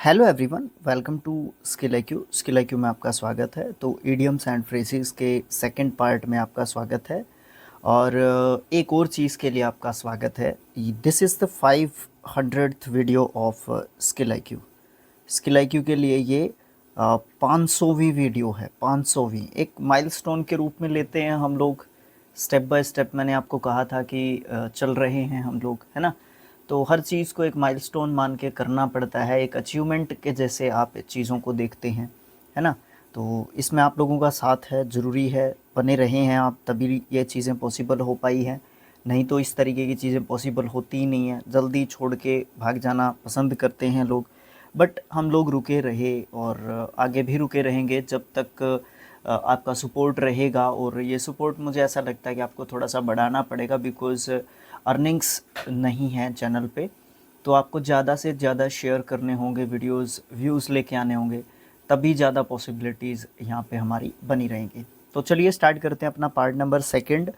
Hello everyone, welcome to skill IQ. Skill IQ में आपका स्वागत है। तो इडियम्स एंड फ्रेजेस के सेकंड पार्ट में आपका स्वागत है और एक और चीज़ के लिए आपका स्वागत है। This is the 500th video of skill IQ. Skill IQ के लिए ये 500वीं वीडियो है। 500वीं एक माइलस्टोन के रूप में लेते हैं हम लोग। स्टेप बाय स्टेप मैंने आपको कहा था कि चल रहे हैं हम लोग, है ना। तो हर चीज़ को एक माइलस्टोन मान के करना पड़ता है, एक अचीवमेंट के जैसे आप चीज़ों को देखते हैं, है ना। तो इसमें आप लोगों का साथ है, ज़रूरी है, बने रहे हैं आप तभी ये चीज़ें पॉसिबल हो पाई हैं। नहीं तो इस तरीके की चीज़ें पॉसिबल होती ही नहीं हैं। जल्दी छोड़ के भाग जाना पसंद करते हैं लोग, बट हम लोग रुके रहे और आगे भी रुके रहेंगे जब तक आपका सपोर्ट रहेगा। और ये सपोर्ट मुझे ऐसा लगता है कि आपको थोड़ा सा बढ़ाना पड़ेगा, बिकॉज़ अर्निंग्स नहीं है चैनल पे। तो आपको ज़्यादा से ज़्यादा शेयर करने होंगे वीडियोस, व्यूज़ लेके आने होंगे, तभी ज़्यादा पॉसिबिलिटीज़ यहाँ पे हमारी बनी रहेंगी। तो चलिए स्टार्ट करते हैं अपना पार्ट नंबर सेकंड।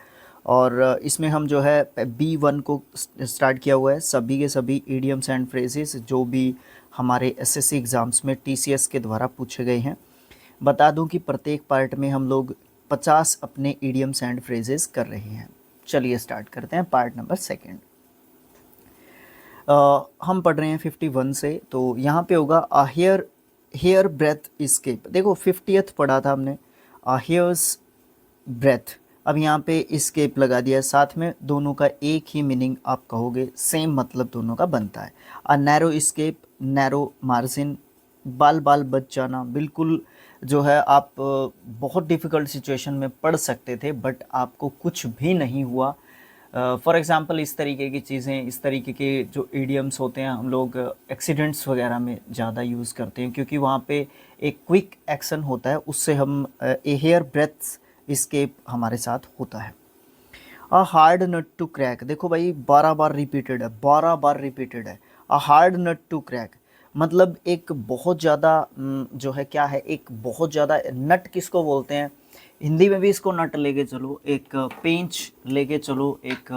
और इसमें हम जो है B1 को स्टार्ट किया हुआ है। सभी के सभी इडियम्स एंड फ्रेजेस जो भी हमारे एसएससी एग्ज़ाम्स में टीसीएस के द्वारा पूछे गए हैं। बता दूं कि प्रत्येक पार्ट में हम लोग 50 अपने इडियम्स एंड फ्रेजेस कर रहे हैं। चलिए स्टार्ट करते हैं पार्ट नंबर सेकंड। हम पढ़ रहे हैं 51 से। तो यहाँ पे होगा अ हेयर ब्रेथ इस्केप। देखो 50th पढ़ा था हमने, अ हेयर्स ब्रेथ। अब यहाँ पे इस्केप लगा दिया है, साथ में दोनों का एक ही मीनिंग आप कहोगे, सेम मतलब दोनों का बनता है। A narrow escape, narrow margin, बाल बाल बच जाना। बिल्कुल जो है आप बहुत डिफ़िकल्ट सिचुएशन में पढ़ सकते थे बट आपको कुछ भी नहीं हुआ। फॉर एग्ज़ाम्पल इस तरीके की चीज़ें, इस तरीके के जो इडियम्स होते हैं हम लोग एक्सीडेंट्स वगैरह में ज़्यादा यूज़ करते हैं, क्योंकि वहाँ पे एक क्विक एक्शन होता है, उससे हम ए हेयर ब्रेथ इस्केप हमारे साथ होता है। A hard nut to crack. देखो भाई 12 बार रिपीटेड है, 12 बार रिपीटेड है। A hard nut to crack मतलब एक बहुत ज़्यादा जो है क्या है, एक बहुत ज़्यादा नट किसको बोलते हैं, हिंदी में भी इसको नट लेके चलो, एक पेंच लेके चलो, एक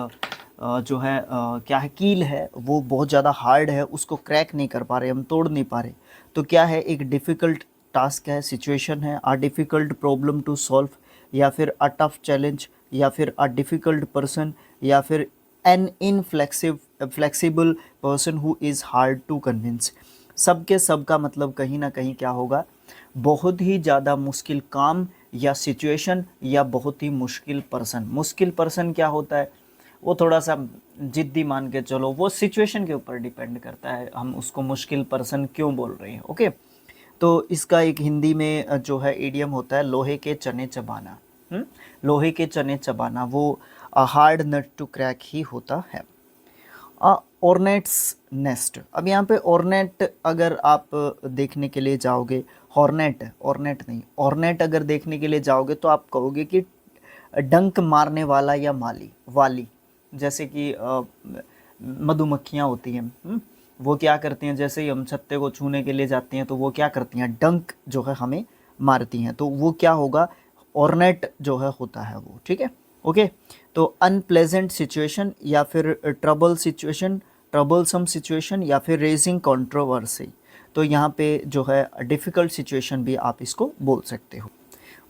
जो है क्या है, कील है, वो बहुत ज़्यादा हार्ड है, उसको क्रैक नहीं कर पा रहे, हम तोड़ नहीं पा रहे। तो क्या है, एक डिफ़िकल्ट टास्क है, सिचुएशन है, a difficult problem to solve, या फिर अ टफ चैलेंज, या फिर अ डिफ़िकल्ट पर्सन, या फिर an flexible person who is hard to convince. सब के सब का मतलब कहीं ना कहीं क्या होगा, बहुत ही ज़्यादा मुश्किल काम या सिचुएशन, या बहुत ही मुश्किल पर्सन। मुश्किल पर्सन क्या होता है, वो थोड़ा सा जिद्दी मान के चलो, वो सिचुएशन के ऊपर डिपेंड करता है हम उसको मुश्किल पर्सन क्यों बोल रहे हैं। ओके, तो इसका एक हिंदी में जो है इडियम होता है, लोहे के चने चबाना। लोहे के चने चबाना वो हार्ड नट टू क्रैक ही होता है। ऑर्नेट्स नेस्ट। अब यहाँ पे ऑर्नेट अगर आप देखने के लिए जाओगे, हॉर्नेट, ऑर्नेट नहीं, ऑर्नेट अगर देखने के लिए जाओगे तो आप कहोगे कि डंक मारने वाला या माली वाली। जैसे कि मधुमक्खियाँ होती हैं, वो क्या करती हैं, जैसे ही हम छत्ते को छूने के लिए जाते हैं तो वो क्या करती हैं, डंक जो है हमें मारती हैं। तो वो क्या होगा, ऑर्नेट जो है होता है वो। ठीक है, ओके। तो अनप्लेजेंट सिचुएशन, या फिर ट्रबल सिचुएशन, ट्रबलसम सिचुएशन, या फिर रेजिंग कंट्रोवर्सी। तो यहाँ पे जो है डिफ़िकल्ट सिचुएशन भी आप इसको बोल सकते हो।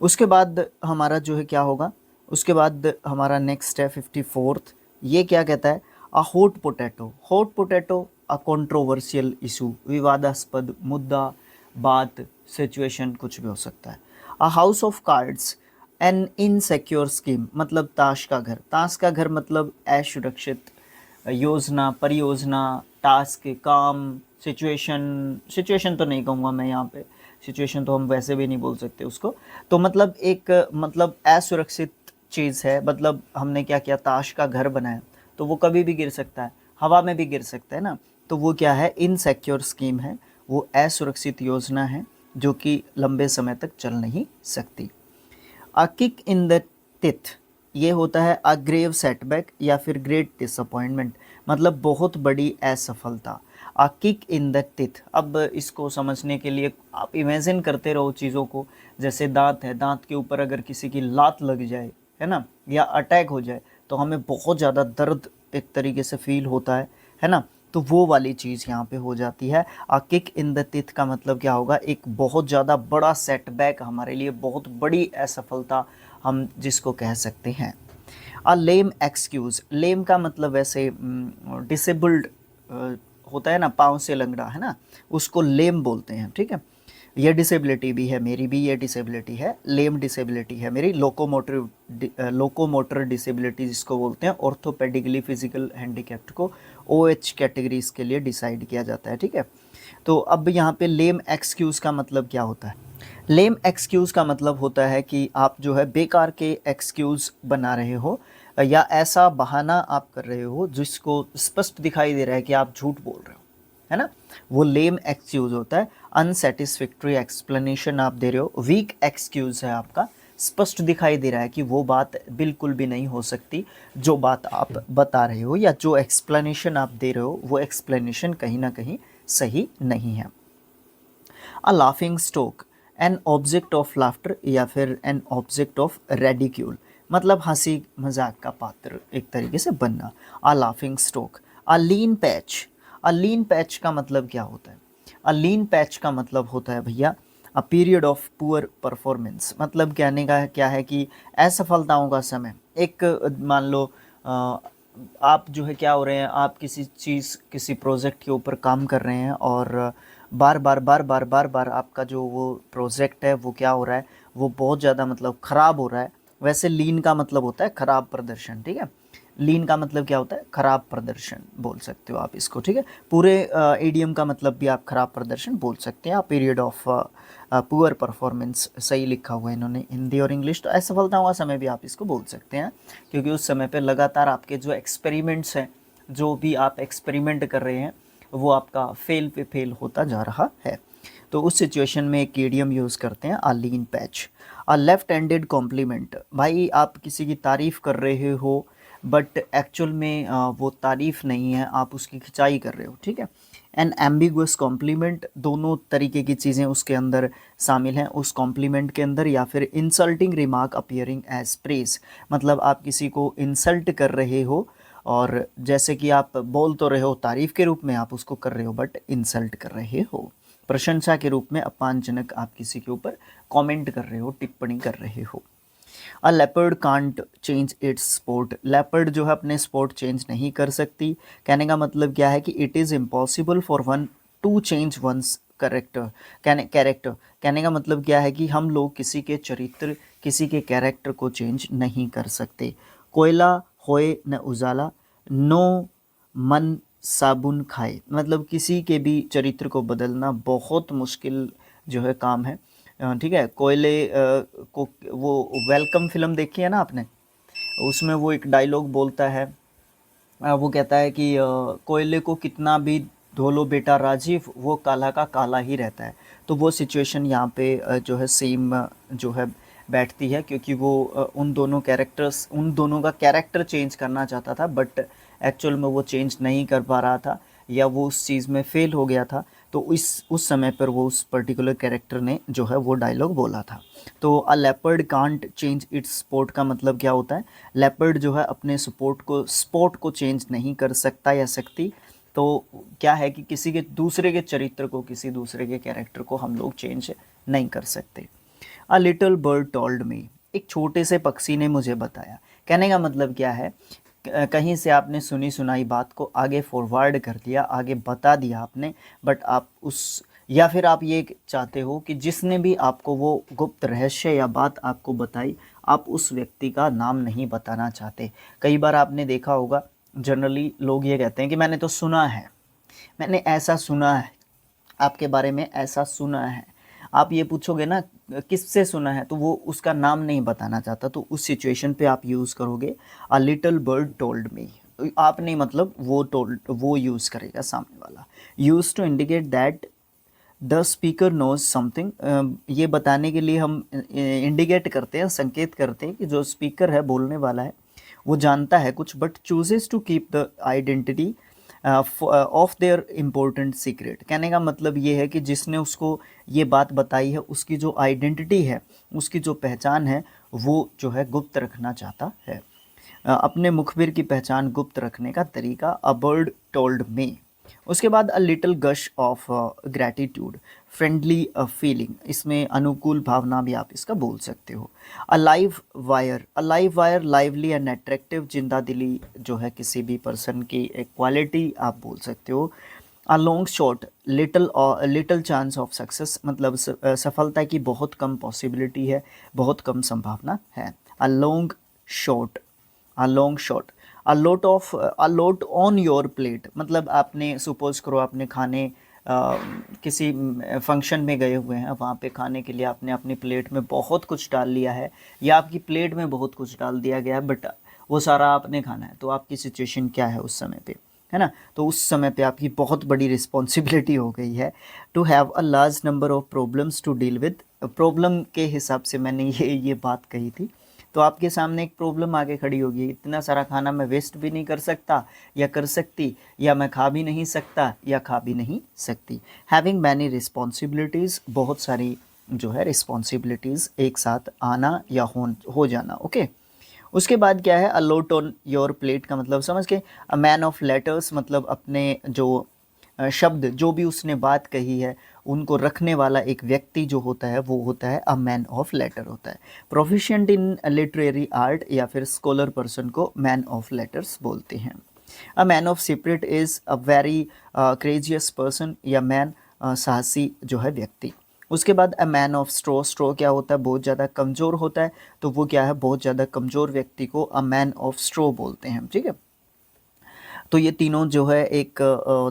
उसके बाद हमारा जो है क्या होगा, उसके बाद हमारा नेक्स्ट है 54th। ये क्या कहता है, a hot potato. Hot potato a controversial issue, विवादास्पद मुद्दा, बात, सिचुएशन, कुछ भी हो सकता है। A house of cards, N insecure scheme, मतलब ताश का घर। ताश का घर मतलब असुरक्षित योजना, परियोजना, टास्क, काम, सिचुएशन। सिचुएशन तो नहीं कहूँगा मैं यहाँ पे, सिचुएशन तो हम वैसे भी नहीं बोल सकते उसको। तो मतलब एक मतलब असुरक्षित चीज़ है, मतलब हमने क्या किया, ताश का घर बनाया, तो वो कभी भी गिर सकता है, हवा में भी गिर सकता है ना। तो वो क्या है, इनसिक्योर स्कीम है, वो असुरक्षित योजना है जो कि लंबे समय तक चल नहीं सकती। A kick in the teeth, ये होता है अ ग्रेव सेटबैक या फिर ग्रेट डिसअपॉइंटमेंट, मतलब बहुत बड़ी असफलता। A kick in the teeth, अब इसको समझने के लिए आप इमेजिन करते रहो चीज़ों को। जैसे दांत है, दांत के ऊपर अगर किसी की लात लग जाए, है ना, या अटैक हो जाए, तो हमें बहुत ज़्यादा दर्द एक तरीके से फील होता है ना। तो वो वाली चीज़ यहाँ पे हो जाती है। A kick in the teeth का मतलब क्या होगा, एक बहुत ज़्यादा बड़ा सेटबैक, हमारे लिए बहुत बड़ी असफलता हम जिसको कह सकते हैं। अ लेम एक्सक्यूज़, लेम का मतलब वैसे डिसेबल्ड होता है ना, पाँव से लंगड़ा है ना, उसको लेम बोलते हैं, ठीक है। ये डिसेबिलिटी भी है, मेरी भी ये डिसेबिलिटी है, लेम डिसेबिलिटी है मेरी। लोकोमोटर डिसेबिलिटी जिसको बोलते हैं, ऑर्थोपेडिकली फिजिकल हैंडीकैप्ट को OH कैटेगरीज के लिए डिसाइड किया जाता है, ठीक है। तो अब यहाँ पे लेम एक्सक्यूज़ का मतलब क्या होता है? लेम एक्सक्यूज़ का मतलब होता है कि आप जो है बेकार के एक्सक्यूज़ बना रहे हो, या ऐसा बहाना आप कर रहे हो जिसको स्पष्ट दिखाई दे रहा है कि आप झूठ बोल रहे हो, है ना, वो लेम एक्सक्यूज़ होता है। अनसेटिस्फैक्ट्री एक्सप्लेनेशन आप दे रहे हो, वीक एक्सक्यूज़ है आपका, स्पष्ट दिखाई दे रहा है कि वो बात बिल्कुल भी नहीं हो सकती जो बात आप बता रहे हो, या जो एक्सप्लेनेशन आप दे रहे हो वो एक्सप्लेनेशन कहीं ना कहीं सही नहीं है। A laughing stock, an object of laughter या फिर एन ऑब्जेक्ट ऑफ रेडिक्यूल, मतलब हंसी मजाक का पात्र एक तरीके से बनना। अ लाफिंग स्टॉक। अ लीन पैच, अ लीन पैच का मतलब क्या होता है? अ लीन पैच का मतलब होता है भैया a period of poor performance, मतलब कहने का क्या है कि असफलताओं का समय। एक मान लो आप जो है क्या हो रहे हैं, आप किसी चीज़ किसी प्रोजेक्ट के ऊपर काम कर रहे हैं और बार बार आपका जो वो प्रोजेक्ट है वो क्या हो रहा है, वो बहुत ज़्यादा मतलब ख़राब हो रहा है। वैसे लीन का मतलब होता है ख़राब प्रदर्शन, ठीक है। लीन का मतलब क्या होता है? ख़राब प्रदर्शन बोल सकते हो आप इसको, ठीक है। पूरे ईडीएम का मतलब भी आप ख़राब प्रदर्शन बोल सकते हैं। आप पीरियड ऑफ पुअर परफॉर्मेंस, सही लिखा हुआ है इन्होंने हिंदी और इंग्लिश, तो असफलताओं का समय भी आप इसको बोल सकते हैं, क्योंकि उस समय पे लगातार आपके जो एक्सपेरिमेंट्स हैं, जो भी आप एक्सपेरिमेंट कर रहे हैं वो आपका फेल पे फेल होता जा रहा है। तो उस सिचुएशन में एक ईडियम यूज़ करते हैं, a lean patch. A left handed compliment, भाई आप किसी की तारीफ़ कर रहे हो बट एक्चुअल में वो तारीफ़ नहीं है, आप उसकी खिंचाई कर रहे हो, ठीक है। एन एम्बिगुअस कॉम्प्लीमेंट, दोनों तरीके की चीज़ें उसके अंदर शामिल हैं उस कॉम्प्लीमेंट के अंदर। या फिर insulting remark appearing as praise, मतलब आप किसी को इंसल्ट कर रहे हो, और जैसे कि आप बोल तो रहे हो तारीफ़ के रूप में, आप उसको कर रहे हो बट इंसल्ट कर रहे हो। प्रशंसा के रूप में अपमानजनक आप किसी के ऊपर कमेंट कर रहे हो, टिप्पणी कर रहे हो। अ leopard can't change it's sport, leopard जो है अपने स्पोर्ट चेंज नहीं कर सकती। कहने का मतलब क्या है कि it is impossible for one to change one's character. Character, कहने का मतलब क्या है कि हम लोग किसी के चरित्र, किसी के कैरेक्टर को चेंज नहीं कर सकते। कोयला होए न उजाला, नो मन साबुन खाए, मतलब किसी के भी चरित्र को बदलना बहुत मुश्किल जो है काम है, ठीक है। कोयले को, वो वेलकम फिल्म देखी है ना आपने, उसमें वो एक डायलॉग बोलता है, वो कहता है कि कोयले को कितना भी धो लो बेटा राजीव, वो काला का काला ही रहता है। तो वो सिचुएशन यहाँ पे जो है सेम जो है बैठती है, क्योंकि वो उन दोनों का कैरेक्टर चेंज करना चाहता था बट एक्चुअल में वो चेंज नहीं कर पा रहा था, या वो उस चीज़ में फेल हो गया था। तो उस समय पर वो उस पर्टिकुलर कैरेक्टर ने जो है वो डायलॉग बोला था। तो अ leopard can't change it's sport का मतलब क्या होता है? लेपर्ड जो है अपने स्पोर्ट को चेंज नहीं कर सकता या सकती। तो क्या है कि किसी के दूसरे के चरित्र को, किसी दूसरे के कैरेक्टर को हम लोग चेंज नहीं कर सकते। अ लिटिल बर्ड टोल्ड मी, एक छोटे से पक्षी ने मुझे बताया। कहने का मतलब क्या है? कहीं से आपने सुनी सुनाई बात को आगे फॉरवर्ड कर दिया, आगे बता दिया आपने, बट आप उस, या फिर आप ये चाहते हो कि जिसने भी आपको वो गुप्त रहस्य या बात आपको बताई, आप उस व्यक्ति का नाम नहीं बताना चाहते। कई बार आपने देखा होगा, जनरली लोग ये कहते हैं कि मैंने तो सुना है, मैंने ऐसा सुना है, आपके बारे में ऐसा सुना है। आप ये पूछोगे ना किससे सुना है, तो वो उसका नाम नहीं बताना चाहता, तो उस सिचुएशन पे आप यूज़ करोगे a little bird told me. आप नहीं, मतलब वो यूज़ करेगा सामने वाला। Use to indicate that the speaker knows something, ये बताने के लिए हम इंडिकेट करते हैं, संकेत करते हैं कि जो स्पीकर है, बोलने वाला है, वो जानता है कुछ, but chooses to keep the identity of their important secret. कहने का मतलब ये है कि जिसने उसको ये बात बताई है, उसकी जो आइडेंटिटी है, उसकी जो पहचान है, वो जो है गुप्त रखना चाहता है। अपने मुखबिर की पहचान गुप्त रखने का तरीका, अ बर्ड टोल्ड मी। उसके बाद a little gush of gratitude, friendly feeling, इसमें अनुकूल भावना भी आप इसका बोल सकते हो। A live wire lively and attractive, जिंदा दिली जो है किसी भी पर्सन की एक क्वालिटी आप बोल सकते हो। A long shot, little chance of success, मतलब सफलता की बहुत कम पॉसिबिलिटी है, बहुत कम संभावना है। A long shot, a long shot, a lot on your plate, मतलब आपने सपोज करो आपने खाने किसी फंक्शन में गए हुए हैं, वहाँ पे खाने के लिए आपने अपनी प्लेट में बहुत कुछ डाल लिया है, या आपकी प्लेट में बहुत कुछ डाल दिया गया है, बट वो सारा आपने खाना है, तो आपकी सिचुएशन क्या है उस समय पे, है ना। तो उस समय पे आपकी बहुत बड़ी रिस्पॉन्सिबिलिटी हो गई है to have a large number of problems to deal with. Problem के हिसाब से मैंने ये बात कही थी। तो आपके सामने एक प्रॉब्लम आके खड़ी होगी, इतना सारा खाना मैं वेस्ट भी नहीं कर सकता या कर सकती, या मैं खा भी नहीं सकता या खा भी नहीं सकती। हैविंग मैनी रिस्पॉन्सिबिलिटीज़, बहुत सारी जो है रिस्पॉन्सिबिलिटीज़ एक साथ आना या हो जाना। ओके, उसके बाद क्या है, अ लोट ऑन योर प्लेट का मतलब समझ के। अ मैन ऑफ लेटर्स, मतलब अपने जो शब्द जो भी उसने बात कही है उनको रखने वाला एक व्यक्ति जो होता है वो होता है अ मैन ऑफ लेटर होता है। प्रोफिशिएंट इन लिटरेरी आर्ट या फिर स्कॉलर पर्सन को मैन ऑफ लेटर्स बोलते हैं। A man of secret is a very courageous person, या मैन साहसी जो है व्यक्ति। उसके बाद अ मैन ऑफ स्ट्रो, स्ट्रो क्या होता है, बहुत ज़्यादा कमज़ोर होता है, तो वो क्या है, बहुत ज़्यादा कमज़ोर व्यक्ति को अ मैन ऑफ स्ट्रो बोलते हैं। ठीक है, तो ये तीनों जो है एक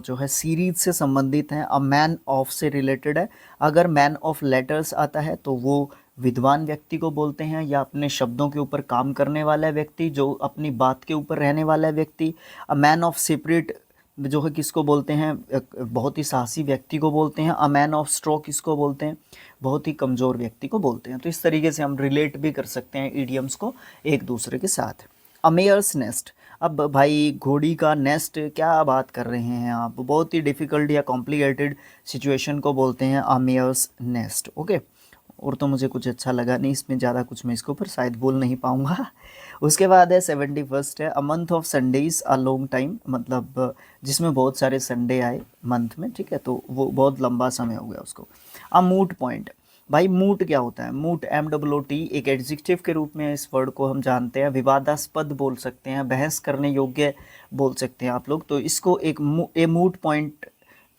जो है सीरीज से संबंधित हैं। अ मैन ऑफ से रिलेटेड है। अगर मैन ऑफ लेटर्स आता है तो वो विद्वान व्यक्ति को बोलते हैं, या अपने शब्दों के ऊपर काम करने वाला व्यक्ति, जो अपनी बात के ऊपर रहने वाला व्यक्ति। अ मैन ऑफ सेपरेट जो है किसको बोलते हैं, एक बहुत ही साहसी व्यक्ति को बोलते हैं। अ मैन ऑफ स्ट्रो किसको बोलते हैं, बहुत ही कमज़ोर व्यक्ति को बोलते हैं। तो इस तरीके से हम रिलेट भी कर सकते हैं ईडियम्स को एक दूसरे के साथ। अ मेयर्स नेस्ट, अब भाई घोड़ी का नेस्ट, क्या बात कर रहे हैं आप, बहुत ही डिफ़िकल्ट या कॉम्प्लिकेटेड सिचुएशन को बोलते हैं अ मेयर्स नेस्ट। ओके, और तो मुझे कुछ अच्छा लगा नहीं इसमें, ज़्यादा कुछ मैं इसके ऊपर शायद बोल नहीं पाऊँगा। उसके बाद है 71st है, a month of Sundays a long time, मतलब जिसमें बहुत सारे संडे आए मंथ में, ठीक है, तो वो बहुत लंबा समय हो गया उसको। अ मूट पॉइंट, भाई मूट क्या होता है, मूट MOOT एक एडजेक्टिव के रूप में इस वर्ड को हम जानते हैं। विवादास्पद बोल सकते हैं, बहस करने योग्य बोल सकते हैं आप लोग। तो इसको एक मूट पॉइंट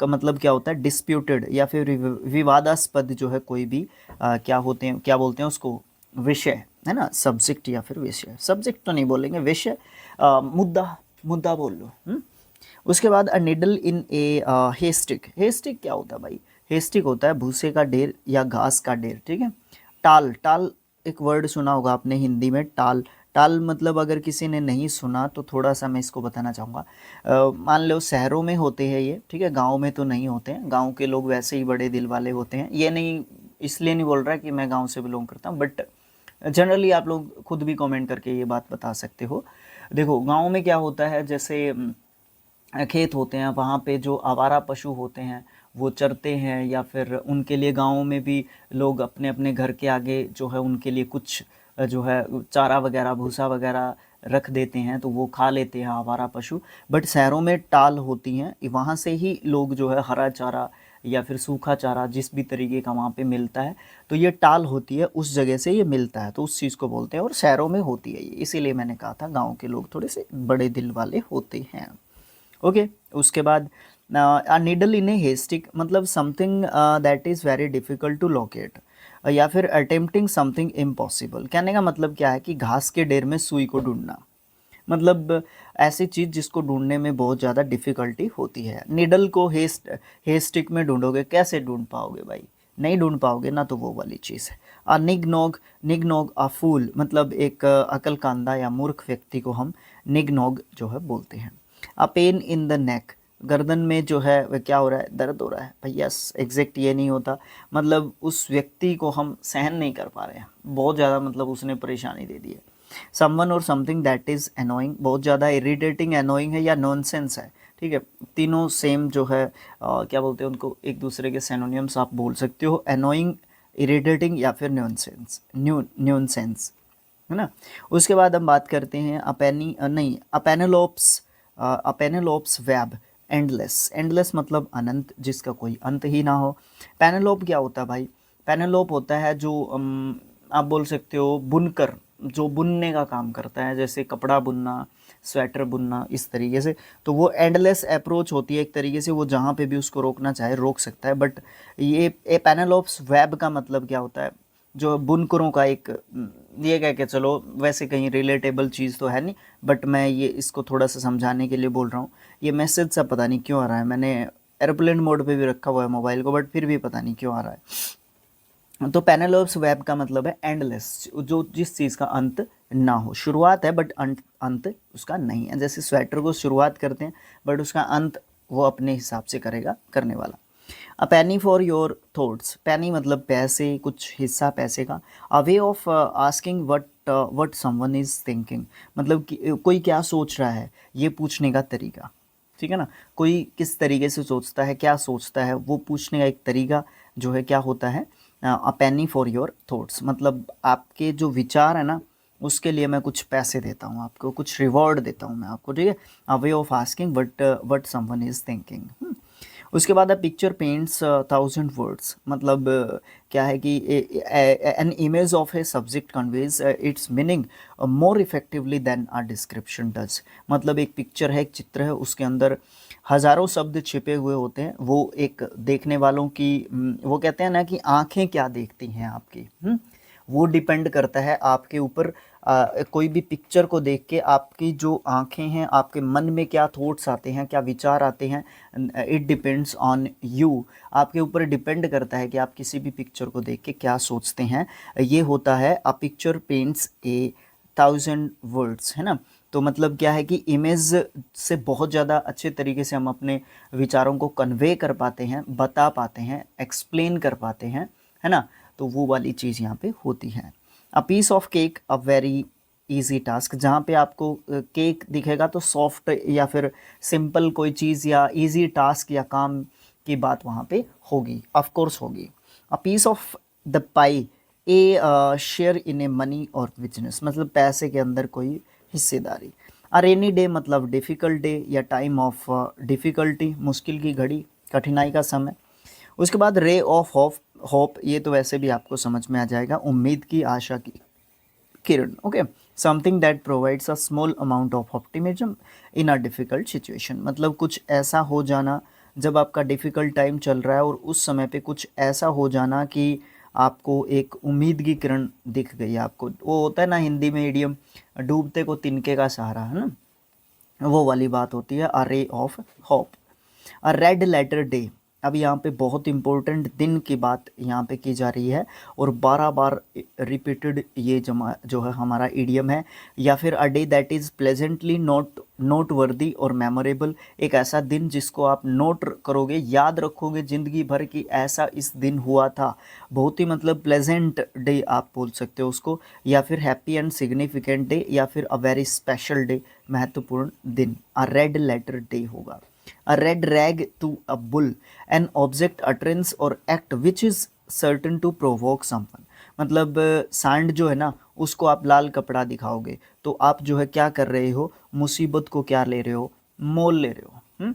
का मतलब क्या होता है, डिस्प्यूटेड या फिर विवादास्पद जो है कोई भी क्या होते हैं, क्या बोलते हैं उसको, विषय, है ना, सब्जेक्ट या फिर विषय, सब्जेक्ट तो नहीं बोलेंगे, विषय, मुद्दा, मुद्दा बोल लो। उसके बाद अ निडल इन ए हेस्टिक, हेस्टिक क्या होता है भाई, हेस्टिक होता है भूसे का ढेर या घास का ढेर। ठीक है, टाल, टाल एक वर्ड सुना होगा आपने हिंदी में, टाल। टाल मतलब अगर किसी ने नहीं सुना तो थोड़ा सा मैं इसको बताना चाहूँगा। मान लो शहरों में होते हैं ये, ठीक है, गांव में तो नहीं होते हैं, गांव के लोग वैसे ही बड़े दिल वाले होते हैं। ये नहीं, इसलिए नहीं बोल रहा कि मैं गांव से बिलोंग करता हूँ, बट जनरली आप लोग खुद भी कमेंट करके ये बात बता सकते हो। देखो गांव में क्या होता है, जैसे खेत होते हैं, वहाँ पे जो आवारा पशु होते हैं वो चरते हैं, या फिर उनके लिए गाँव में भी लोग अपने अपने घर के आगे जो है उनके लिए कुछ जो है चारा वगैरह, भूसा वगैरह रख देते हैं, तो वो खा लेते हैं आवारा पशु। बट शहरों में टाल होती हैं, वहाँ से ही लोग जो है हरा चारा या फिर सूखा चारा जिस भी तरीके का वहाँ पे मिलता है, तो ये टाल होती है, उस जगह से ये मिलता है, तो उस चीज़ को बोलते हैं। और शहरों में होती है ये, इसीलिए मैंने कहा था गाँव के लोग थोड़े से बड़े दिल वाले होते हैं। ओके, उसके बाद a needle in a haystack, मतलब something that is very difficult to locate, या फिर अटेम्प्टिंग समथिंग इम्पॉसिबल। कहने का मतलब क्या है कि घास के ढेर में सुई को ढूंढना, मतलब ऐसी चीज़ जिसको ढूंढने में बहुत ज़्यादा डिफ़िकल्टी होती है। नीडल को हेस्टिक में ढूंढोगे, कैसे ढूंढ पाओगे भाई, नहीं ढूंढ पाओगे ना, तो वो वाली चीज़ है। निगनोग, निगनोग अ फूल, मतलब एक अकलकांदा या मूर्ख व्यक्ति को हम निगनोग जो है बोलते हैं। अ पेन इन द नेक, गर्दन में जो है वह क्या हो रहा है, दर्द हो रहा है भैया, एग्जैक्ट ये नहीं होता, मतलब उस व्यक्ति को हम सहन नहीं कर पा रहे हैं बहुत ज़्यादा, मतलब उसने परेशानी दे दी है। समवन और समथिंग दैट इज़ अनोइंग, बहुत ज़्यादा इरिटेटिंग, अनोइंग है या नॉनसेंस है। ठीक है, तीनों सेम जो है क्या बोलते हैं उनको, एक दूसरे के सिनोनिम्स आप बोल सकते हो, अनोइंग, इरिटेटिंग या फिर नॉनसेंस, नॉनसेंस, है ना। उसके बाद हम बात करते हैं अपेनी नहीं, अपेनेलोप्स, अपेनेलोप्स वेब, एंडलेस, एंडलेस मतलब अनंत, जिसका कोई अंत ही ना हो। पेनेलोप क्या होता है भाई? पेनेलोप होता है जो आप बोल सकते हो बुनकर, जो बुनने का काम करता है, जैसे कपड़ा बुनना, स्वेटर बुनना, इस तरीके से। तो वो एंडलेस अप्रोच होती है एक तरीके से, वो जहाँ पे भी उसको रोकना चाहे रोक सकता है। बट ये पेनेलोप्स वेब का मतलब क्या होता है? जो बुनकरों का एक ये कह के चलो, वैसे कहीं रिलेटेबल चीज़ तो है नहीं, बट मैं ये इसको थोड़ा सा समझाने के लिए बोल रहा हूँ। ये मैसेज सा पता नहीं क्यों आ रहा है, मैंने एरोप्लेन मोड पे भी रखा हुआ है मोबाइल को, बट फिर भी पता नहीं क्यों आ रहा है। तो पेनेलोप्स वेब का मतलब है एंडलेस, जो जिस चीज़ का अंत ना हो। शुरुआत है बट अंत उसका नहीं है। जैसे स्वेटर को शुरुआत करते हैं बट उसका अंत वो अपने हिसाब से करेगा करने वाला। अ पैनी फॉर योर थॉट्स, पैनी मतलब पैसे, कुछ हिस्सा पैसे का। A way of asking what someone is thinking, मतलब कि कोई क्या सोच रहा है, ये पूछने का तरीका। ठीक है ना, कोई किस तरीके से सोचता है, क्या सोचता है, वो पूछने का एक तरीका जो है क्या होता है? अ पैनी फॉर योर थॉट्स, मतलब आपके जो विचार है ना, उसके लिए मैं कुछ पैसे देता हूँ आपको, कुछ रिवॉर्ड देता हूँ मैं आपको। ठीक है, a way of asking what someone is thinking. उसके बाद अ पिक्चर पेंट्स 1000 वर्ड्स, मतलब क्या है कि an image of a subject conveys its meaning more effectively than a description does. मतलब एक पिक्चर है, एक चित्र है, उसके अंदर हज़ारों शब्द छिपे हुए होते हैं। वो एक देखने वालों की वो कहते हैं ना कि आंखें क्या देखती हैं आपकी, वो डिपेंड करता है आपके ऊपर। कोई भी पिक्चर को देख के आपकी जो आंखें हैं, आपके मन में क्या थॉट्स आते हैं, क्या विचार आते हैं, इट डिपेंड्स ऑन यू। आपके ऊपर डिपेंड करता है कि आप किसी भी पिक्चर को देख के क्या सोचते हैं। ये होता है a picture paints A 1000 words, है ना। तो मतलब क्या है कि इमेज से बहुत ज़्यादा अच्छे तरीके से हम अपने विचारों को कन्वे कर पाते हैं, बता पाते हैं, एक्सप्लेन कर पाते हैं, है ना। तो वो वाली चीज़ यहाँ पे होती है। A piece of cake a very easy task, जहाँ पे आपको केक दिखेगा तो सॉफ्ट या फिर सिंपल कोई चीज़ या इजी टास्क या काम की बात वहाँ पे होगी, ऑफ कोर्स होगी। A piece of the pie a share in a money और बिजनेस, मतलब पैसे के अंदर कोई हिस्सेदारी। अ रेनी डे मतलब डिफ़िकल्ट डे या टाइम ऑफ डिफ़िकल्टी, मुश्किल की घड़ी, कठिनाई का समय। उसके बाद रे ऑफ होप, होप ये तो वैसे भी आपको समझ में आ जाएगा, उम्मीद की, आशा की किरण। Okay, something that provides a small amount of optimism in a difficult situation, मतलब कुछ ऐसा हो जाना जब आपका डिफ़िकल्ट टाइम चल रहा है और उस समय पे कुछ ऐसा हो जाना कि आपको एक उम्मीद की किरण दिख गई आपको। वो होता है ना हिंदी में इडियम, डूबते को तिनके का सहारा, है ना, वो वाली बात होती है a ray of hope. A red letter day, अब यहाँ पे बहुत इंपॉर्टेंट दिन की बात यहाँ पे की जा रही है और 12 बार रिपीटेड ये जमा जो है हमारा इडियम है। या फिर a day that is pleasantly note वर्दी और मेमोरेबल, एक ऐसा दिन जिसको आप नोट करोगे, याद रखोगे ज़िंदगी भर की, ऐसा इस दिन हुआ था। बहुत ही मतलब प्लेजेंट डे आप बोल सकते हो उसको, या फिर हैप्पी एंड सिग्निफिकेंट डे, या फिर अ वेरी स्पेशल डे, महत्वपूर्ण दिन। अ रेड लेटर डे होगा। A red rag to a bull, an object, utterance or act which is certain to provoke someone, मतलब सांड जो है ना, उसको आप लाल कपड़ा दिखाओगे तो आप जो है क्या कर रहे हो, मुसीबत को क्या ले रहे हो, मोल ले रहे हो।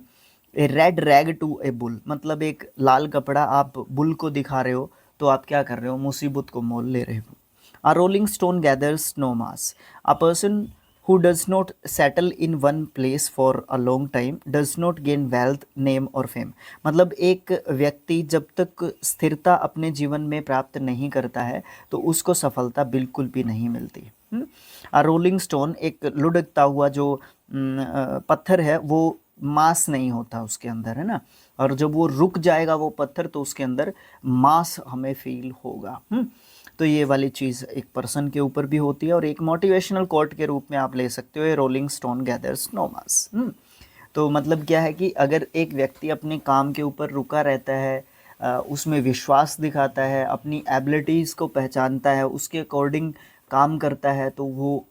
A red rag to a bull, मतलब एक लाल कपड़ा आप बुल को दिखा रहे हो तो आप क्या कर रहे हो, मुसीबत को मोल ले रहे हो। A rolling stone gathers no mass. A person who does not settle in one place for a long time does not gain wealth, name or fame. मतलब एक व्यक्ति जब तक स्थिरता अपने जीवन में प्राप्त नहीं करता है तो उसको सफलता बिल्कुल भी नहीं मिलती। आ रोलिंग स्टोन, एक लुढ़कता हुआ जो पत्थर है, वो मास नहीं होता उसके अंदर, है ना। और जब वो रुक जाएगा वो पत्थर तो उसके अंदर मास हमें फील होगा। तो ये वाली चीज़ एक पर्सन के ऊपर भी होती है और एक मोटिवेशनल कोट के रूप में आप ले सकते हो, ये रोलिंग स्टोन गैदर्स नो मास। तो मतलब क्या है कि अगर एक व्यक्ति अपने काम के ऊपर रुका रहता है, उसमें विश्वास दिखाता है, अपनी एबिलिटीज़ को पहचानता है, उसके अकॉर्डिंग काम करता है, तो वो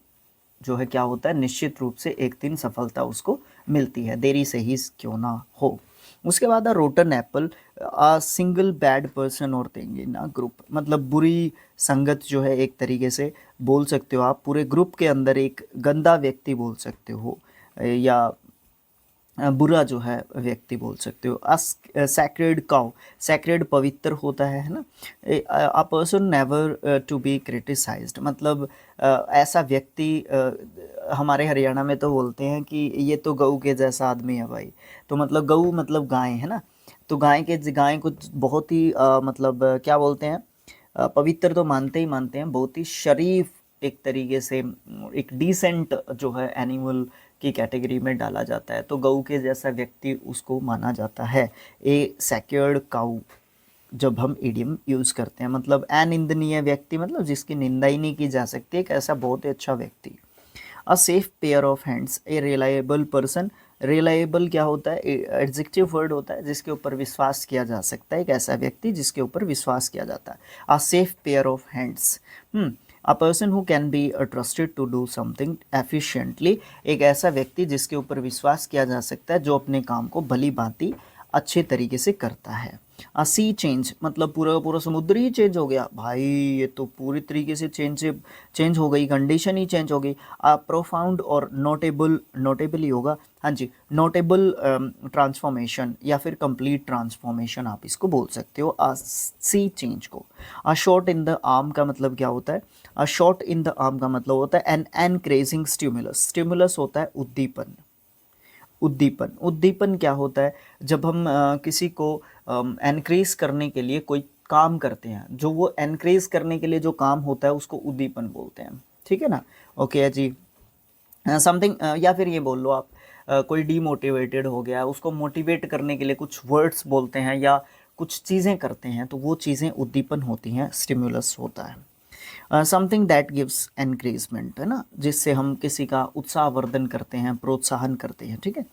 जो है क्या होता है, निश्चित रूप से एक दिन सफलता उसको मिलती है, देरी से ही क्यों ना हो। उसके बाद रोटन एप्पल, आ सिंगल बैड पर्सन और थिंग इन अ ग्रुप, मतलब बुरी संगत जो है, एक तरीके से बोल सकते हो आप पूरे ग्रुप के अंदर एक गंदा व्यक्ति बोल सकते हो, या बुरा जो है व्यक्ति बोल सकते हो। सैक्रेड काउ, सैक्रेड पवित्र होता है ना। A person never to be criticised, मतलब ऐसा व्यक्ति हमारे हरियाणा में तो बोलते हैं कि ये तो गऊ के जैसा आदमी है भाई। तो मतलब गऊ मतलब गाय है ना। तो गाय को बहुत ही मतलब क्या बोलते हैं, पवित्र तो मानते ही मानते हैं, बहुत ही शरीफ एक तरीके से, एक डिसेंट जो है एनिमल की कैटेगरी में डाला जाता है। तो गऊ के जैसा व्यक्ति उसको माना जाता है। ए सेक्योर्ड काउ जब हम इडियम यूज़ करते हैं, मतलब अनिंदनीय व्यक्ति, मतलब जिसकी निंदा ही नहीं की जा सकती, एक ऐसा बहुत ही अच्छा व्यक्ति। अ safe pair of hands, a reliable person. Reliable क्या होता है, एडजेक्टिव वर्ड होता है जिसके ऊपर विश्वास किया जा सकता है, एक ऐसा व्यक्ति जिसके ऊपर विश्वास किया जाता है। A safe pair of hands, a person who can be trusted to do something efficiently, एक ऐसा व्यक्ति जिसके ऊपर विश्वास किया जा सकता है, जो अपने काम को भली भांति अच्छे तरीके से करता है। सी चेंज, मतलब पूरा का पूरा समुद्र ही चेंज हो गया भाई, ये तो पूरी तरीके से चेंज हो गई, कंडीशन ही चेंज हो गई। प्रोफाउंड और नोटेबल, नोटेबल ही होगा, हाँ जी, नोटेबल ट्रांसफॉर्मेशन या फिर कंप्लीट ट्रांसफॉर्मेशन आप इसको बोल सकते हो सी चेंज को। शॉट इन द आर्म का मतलब क्या होता है, शॉट इन द आर्म का मतलब होता है एन एनक्रेजिंग स्टिमुलस। स्टिमुलस होता है उद्दीपन। उद्दीपन, उद्दीपन क्या होता है, जब हम किसी को एनक्रेज करने के लिए कोई काम करते हैं, जो वो एनक्रेज करने के लिए जो काम होता है उसको उद्दीपन बोलते हैं, ठीक है ना। ओके जी। समथिंग या फिर ये बोल लो आप, कोई डीमोटिवेटेड हो गया, उसको मोटिवेट करने के लिए कुछ वर्ड्स बोलते हैं या कुछ चीज़ें करते हैं, तो वो चीज़ें उद्दीपन होती हैं, स्टिमुलस होता है। समथिंग दैट गिव्स एनकरेजमेंट, है ना, जिससे हम किसी का उत्साहवर्धन करते हैं, प्रोत्साहन करते हैं, ठीक है।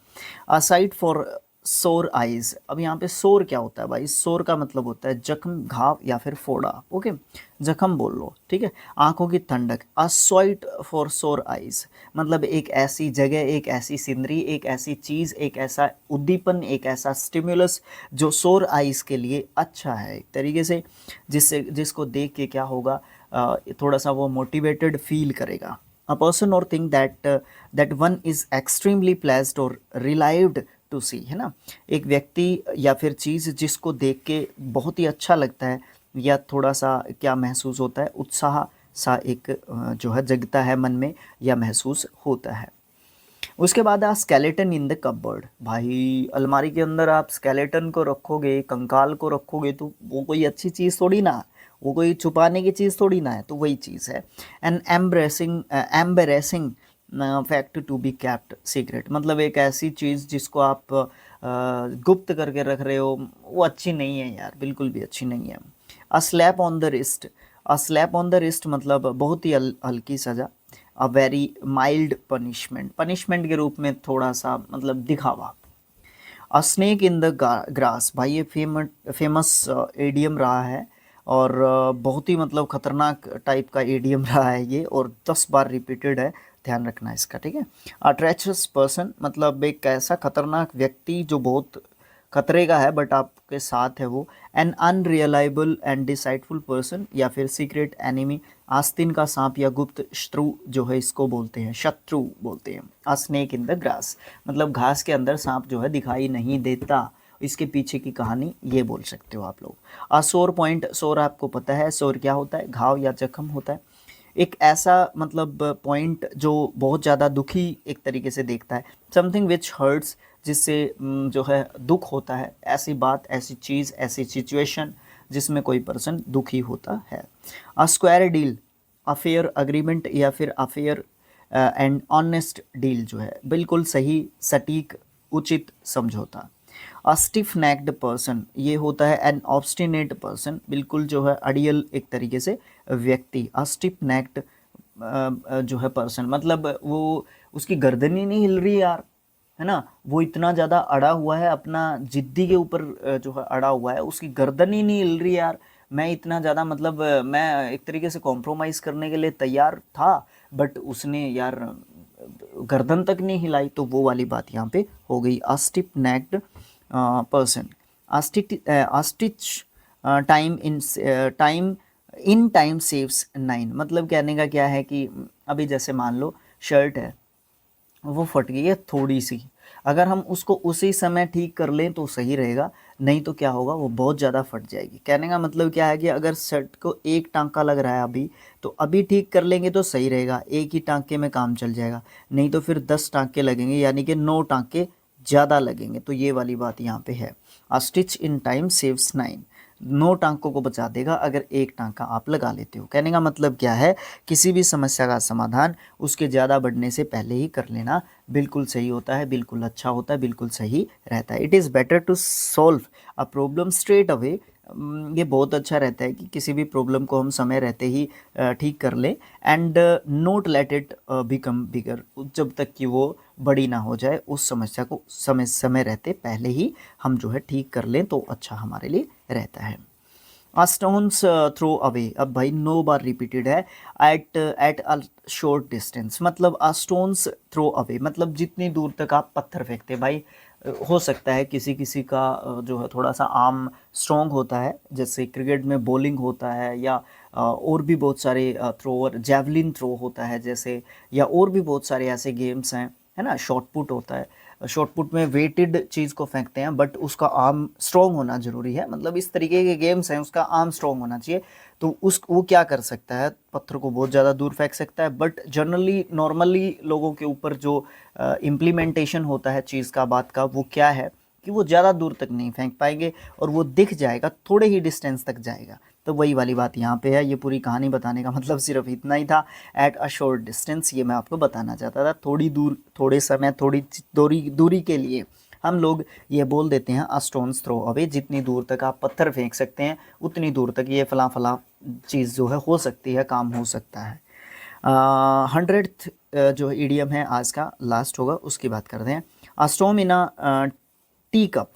असाइड फॉर सोर आइज, अब यहाँ पे सोर क्या होता है भाई, सोर का मतलब होता है जख्म, घाव या फिर फोड़ा, ओके, जख्म बोल लो, ठीक है। आंखों की ठंडक, अस्वाइट फॉर सोर आइज, मतलब एक ऐसी जगह, एक ऐसी सीनरी, एक ऐसी चीज़, एक ऐसा उद्दीपन, एक ऐसा स्टिमुलस जो सोर आइज के लिए अच्छा है एक तरीके से, जिसको देख के क्या होगा, थोड़ा सा वो मोटिवेटेड फील करेगा। अ पर्सन और thing that one is extremely placed और रिलाइव्ड टू सी, है ना, एक व्यक्ति या फिर चीज़ जिसको देख के बहुत ही अच्छा लगता है, या थोड़ा सा क्या महसूस होता है, उत्साह सा एक जो है जगता है मन में या महसूस होता है। उसके बाद आप स्केलेटन इन द कपबोर्ड, भाई अलमारी के अंदर आप स्केलेटन को रखोगे, कंकाल को रखोगे, तो वो कोई अच्छी चीज़ थोड़ी ना, वो कोई छुपाने की चीज़ थोड़ी ना है, तो वही चीज़ है। An embarrassing fact to be kept secret, मतलब एक ऐसी चीज़ जिसको आप गुप्त करके रख रहे हो, वो अच्छी नहीं है यार, बिल्कुल भी अच्छी नहीं है। A slap on the wrist, a slap on the wrist मतलब बहुत ही हल्की सज़ा। A very mild punishment, punishment के रूप में थोड़ा सा मतलब दिखावा। अ स्नेक इन द ग्रास, भाई ये फेमस एडियम रहा है, और बहुत ही मतलब खतरनाक टाइप का एडियम रहा है ये, और 10 बार रिपीटेड है, ध्यान रखना इसका, ठीक है। अ ट्रेचरस पर्सन, मतलब एक ऐसा खतरनाक व्यक्ति जो बहुत खतरे का है बट आपके साथ है वो। एन अनरियलाइबल एंड डिसाइडफुल पर्सन या फिर सीक्रेट एनिमी, आस्तीन का सांप या गुप्त शत्रु जो है इसको बोलते हैं, शत्रु बोलते हैं। आ स्नेक इन द ग्रास, मतलब घास के अंदर सांप जो है दिखाई नहीं देता, इसके पीछे की कहानी ये बोल सकते हो आप लोग। आ सोर पॉइंट, सोर आपको पता है सोर क्या होता है, घाव या जख्म होता है, एक ऐसा मतलब पॉइंट जो बहुत ज़्यादा दुखी एक तरीके से देखता है। समथिंग विच हर्ट्स, जिससे जो है दुख होता है, ऐसी बात, ऐसी चीज़, ऐसी सिचुएशन जिसमें कोई पर्सन दुखी होता है। A square deal, affair agreement या फिर अफेयर एंड ऑनेस्ट डील जो है बिल्कुल सही, सटीक, उचित समझौता। अ स्टिफ नेक्ड पर्सन, ये होता है एन ऑब्स्टिनेट पर्सन, बिल्कुल जो है अड़ियल एक तरीके से व्यक्ति। अ स्टिफ नेक्ड जो है पर्सन, मतलब वो उसकी गर्दन ही नहीं हिल रही यार, है ना, वो इतना ज़्यादा अड़ा हुआ है, अपना जिद्दी के ऊपर जो है अड़ा हुआ है, उसकी गर्दन ही नहीं हिल रही यार। मैं इतना ज़्यादा मतलब मैं एक तरीके से कॉम्प्रोमाइज़ करने के लिए तैयार था, बट उसने यार गर्दन तक नहीं हिलाई, तो वो वाली बात यहाँ पे हो गई। A stiff necked person. A stitch time saves 9, मतलब कहने का क्या है कि अभी जैसे मान लो शर्ट है, वो फट गई है थोड़ी सी, अगर हम उसको उसी समय ठीक कर लें तो सही रहेगा, नहीं तो क्या होगा, वो बहुत ज़्यादा फट जाएगी। कहने का मतलब क्या है कि अगर शर्ट को एक टांका लग रहा है अभी, तो अभी ठीक कर लेंगे तो सही रहेगा, एक ही टांके में काम चल जाएगा। नहीं तो फिर 10 टांके लगेंगे, यानी कि 9 टांके ज़्यादा लगेंगे। तो ये वाली बात यहाँ पे है। अ स्टिच इन टाइम सेव्स 9, 9 टांकों को बचा देगा अगर एक टांका आप लगा लेते हो। कहने का मतलब क्या है, किसी भी समस्या का समाधान उसके ज़्यादा बढ़ने से पहले ही कर लेना बिल्कुल सही होता है, बिल्कुल अच्छा होता है, बिल्कुल सही रहता है। It is better to solve a problem straight away. ये बहुत अच्छा रहता है कि किसी भी प्रॉब्लम को हम समय रहते ही ठीक कर लें, and note let it become bigger, जब तक कि वो बड़ी ना हो जाए। उस समस्या को समय समय रहते पहले ही हम जो है ठीक कर लें तो अच्छा हमारे लिए रहता है। आ स्टोन्स थ्रो अवे, अब भाई 9 बार रिपीटेड है। एट अ शॉर्ट डिस्टेंस, मतलब आ स्टोन्स थ्रो अवे मतलब जितनी दूर तक आप पत्थर फेंकते भाई। हो सकता है किसी किसी का जो है थोड़ा सा आर्म स्ट्रॉन्ग होता है, जैसे क्रिकेट में बॉलिंग होता है, या और भी बहुत सारे थ्रोअर, जेवलिन थ्रो होता है जैसे, या और भी बहुत सारे ऐसे गेम्स हैं, है ना। शॉट पुट होता है, शॉट पुट में वेटेड चीज़ को फेंकते हैं, बट उसका आर्म स्ट्रॉन्ग होना ज़रूरी है। मतलब इस तरीके के गेम्स हैं, उसका आर्म स्ट्रॉन्ग होना चाहिए। तो उस वो क्या कर सकता है, पत्थर को बहुत ज़्यादा दूर फेंक सकता है। बट जनरली नॉर्मली लोगों के ऊपर जो इम्प्लीमेंटेशन होता है चीज़ का, बात का, वो क्या है कि वो ज़्यादा दूर तक नहीं फेंक पाएंगे, और वो दिख जाएगा, थोड़े ही डिस्टेंस तक जाएगा। तो वही वाली बात यहाँ पे है। ये पूरी कहानी बताने का मतलब सिर्फ इतना ही था। एट अ शॉर्ट डिस्टेंस, ये मैं आपको बताना चाहता था। थोड़ी दूर, थोड़े समय, थोड़ी दूरी के लिए हम लोग ये बोल देते हैं अ स्टोन्स थ्रो अवे, जितनी दूर तक आप पत्थर फेंक सकते हैं उतनी दूर तक ये फला फला चीज़ जो है हो सकती है, काम हो सकता है। 100th जो ईडियम है आज का लास्ट होगा, उसकी बात करते हैं। अ storm in a tea cup,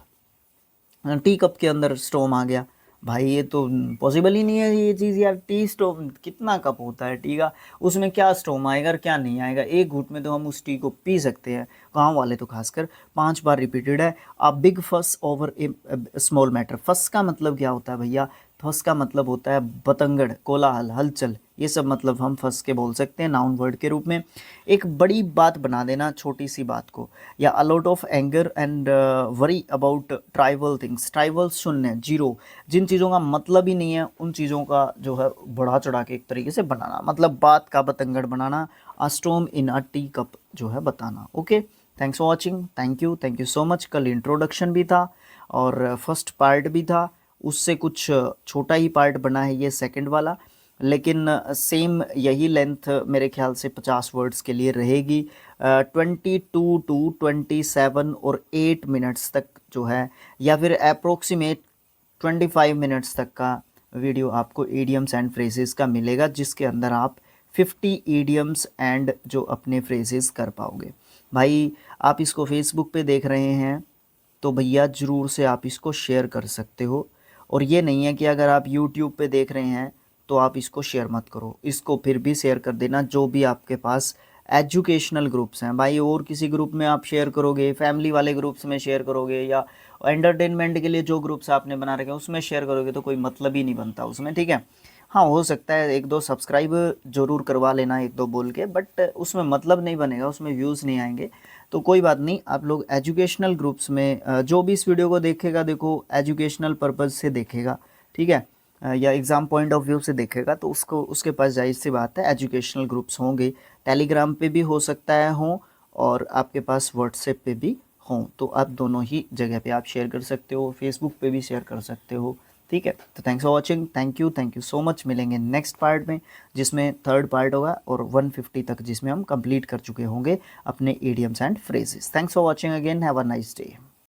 tea cup के अंदर स्टॉर्म आ गया। भाई ये तो पॉसिबल ही नहीं है ये चीज़ यार। टी स्टॉर्म, कितना कप होता है टी का, उसमें क्या स्टॉर्म आएगा और क्या नहीं आएगा। एक घूंट में तो हम उस टी को पी सकते हैं, गांव वाले तो खासकर। 5 बार रिपीटेड है। अ बिग फस ओवर ए स्मॉल मैटर। फस का मतलब क्या होता है भैया, फस का मतलब होता है बतंगड़, कोलाहल, हलचल, ये सब मतलब हम फस के बोल सकते हैं नाउन वर्ड के रूप में। एक बड़ी बात बना देना छोटी सी बात को, या a lot of anger and worry about trivial things. Trivial शून्य, जीरो, जिन चीज़ों का मतलब ही नहीं है उन चीज़ों का जो है बढ़ा चढ़ा के एक तरीके से बनाना, मतलब बात का बतंगड़ बनाना। A storm in a tea cup जो है बताना। Okay, thanks for watching, thank you so much. कल इंट्रोडक्शन भी था और फर्स्ट पार्ट भी था, उससे कुछ छोटा ही पार्ट बना है ये सेकंड वाला, लेकिन सेम यही लेंथ मेरे ख्याल से 50 वर्ड्स के लिए रहेगी। 22 टू 27 और 8 मिनट्स तक जो है, या फिर अप्रोक्सीमेट 25 मिनट्स तक का वीडियो आपको ईडियम्स एंड फ्रेजेस का मिलेगा, जिसके अंदर आप 50 ईडियम्स एंड जो अपने फ्रेजेस कर पाओगे। भाई आप इसको फेसबुक पे देख रहे हैं तो भैया ज़रूर से आप इसको शेयर कर सकते हो। और ये नहीं है कि अगर आप यूट्यूब पे देख रहे हैं तो आप इसको शेयर मत करो, इसको फिर भी शेयर कर देना। जो भी आपके पास एजुकेशनल ग्रुप्स हैं भाई, और किसी ग्रुप में आप शेयर करोगे, फैमिली वाले ग्रुप्स में शेयर करोगे, या एंटरटेनमेंट के लिए जो ग्रुप्स आपने बना रखे हैं उसमें शेयर करोगे, तो कोई मतलब ही नहीं बनता उसमें, ठीक है। हाँ, हो सकता है 1-2 सब्सक्राइब ज़रूर करवा लेना 1-2 बोल के, बट उसमें मतलब नहीं बनेगा, उसमें व्यूज़ नहीं आएंगे। तो कोई बात नहीं, आप लोग एजुकेशनल ग्रुप्स में जो भी इस वीडियो को देखेगा, देखो एजुकेशनल पर्पज़ से देखेगा, ठीक है, या एग्ज़ाम पॉइंट ऑफ व्यू से देखेगा, तो उसको उसके पास जाहिर सी बात है एजुकेशनल ग्रुप्स होंगे। टेलीग्राम पे भी हो सकता है हों, और आपके पास व्हाट्सएप पे भी हों, तो आप दोनों ही जगह पे आप शेयर कर सकते हो, फेसबुक पे भी शेयर कर सकते हो, ठीक है। तो thanks for watching, thank you so much. मिलेंगे नेक्स्ट पार्ट में, जिसमें थर्ड पार्ट होगा, और 150 तक जिसमें हम कंप्लीट कर चुके होंगे अपने idioms and phrases. Thanks for watching again, have a nice day.